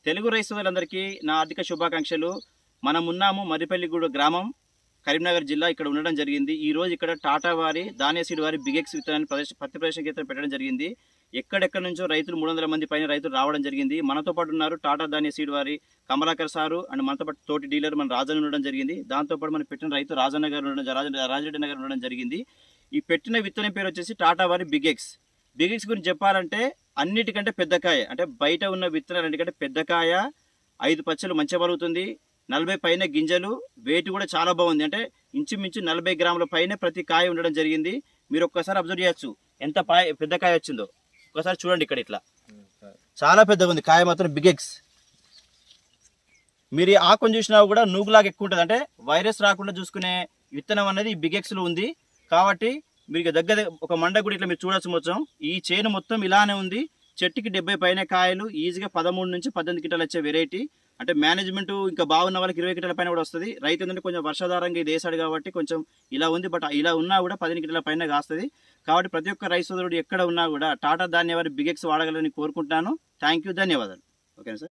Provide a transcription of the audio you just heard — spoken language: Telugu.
తెలుగు రైతు సోదరులందరికీ నా ఆర్థిక శుభాకాంక్షలు. మనం ఉన్నాము మర్రిపల్లిగూడ గ్రామం, కరీంనగర్ జిల్లా. ఇక్కడ ఉండడం జరిగింది. ఈ రోజు ఇక్కడ టాటా వారి ధాన్య సీడ్ వారి బిగెక్స్ విత్తనాన్ని పత్తి ప్రదర్శన కేంద్రం పెట్టడం జరిగింది. ఎక్కడెక్కడ నుంచో రైతులు 300 మంది పైన రైతులు రావడం జరిగింది. మనతో పాటు ఉన్నారు టాటా ధాన్య సీడ్ వారి కమలాకర్ సారు అండ్ మనతో పాటు తోటి డీలర్ మన రాజన్ ఉండడం జరిగింది. దాంతోపాటు మనం పెట్టిన రైతు రాజన్న గారు రాజరెడ్డి నగర్ ఉండడం జరిగింది. ఈ పెట్టిన విత్తనం పేరు వచ్చేసి టాటా వారి బిగెక్స్. బిగెక్స్ గురించి చెప్పాలంటే అన్నిటికంటే పెద్ద కాయ, అంటే బయట ఉన్న విత్తనాలన్నిటికంటే పెద్ద కాయ, 5 పచ్చలు మంచిగా పలుకుతుంది, 40 పైన గింజలు, వెయిట్ కూడా చాలా బాగుంది. అంటే ఇంచుమించు 40 గ్రాముల పైన ప్రతి కాయ ఉండడం జరిగింది. మీరు ఒక్కసారి అబ్జర్వ్ చేయొచ్చు ఎంత పెద్ద కాయ వచ్చిందో. ఒకసారి చూడండి, ఇక్కడ ఇట్లా చాలా పెద్దగా ఉంది కాయ మాత్రం బిగెక్స్. మీరు ఈ ఆకుని చూసినా కూడా నూగులాగా ఎక్కువ ఉంటుంది, అంటే వైరస్ రాకుండా చూసుకునే విత్తనం అనేది ఈ బిగెక్స్లో ఉంది. కాబట్టి మీకు దగ్గర ఒక మండ కూడా ఇట్లా మీరు చూడొచ్చు. మొత్తం ఈ చేను మొత్తం ఇలానే ఉంది. చెట్టుకి 70 పైన కాయలు, ఈజీగా 13 నుంచి 18 కింటాలు వచ్చే వెరైటీ. అంటే మేనేజ్మెంట్ ఇంకా బాగున్న వాళ్ళకి 20 కింటాల పైన కూడా వస్తుంది. రైతు ఏంటంటే కొంచెం వర్షాధారంగా ఇది వేసాడు కాబట్టి కొంచెం ఇలా ఉంది. బట్ ఇలా ఉన్నా కూడా 15 కింటాల పైన కాస్తుంది. కాబట్టి ప్రతి ఒక్క రైతు సోదరుడు ఎక్కడ ఉన్నా కూడా టాటా ధాన్య వారి బిగెక్స్ వాడగలని కోరుకుంటున్నాను. థ్యాంక్ యూ, ధన్యవాదాలు. ఓకేనా సార్.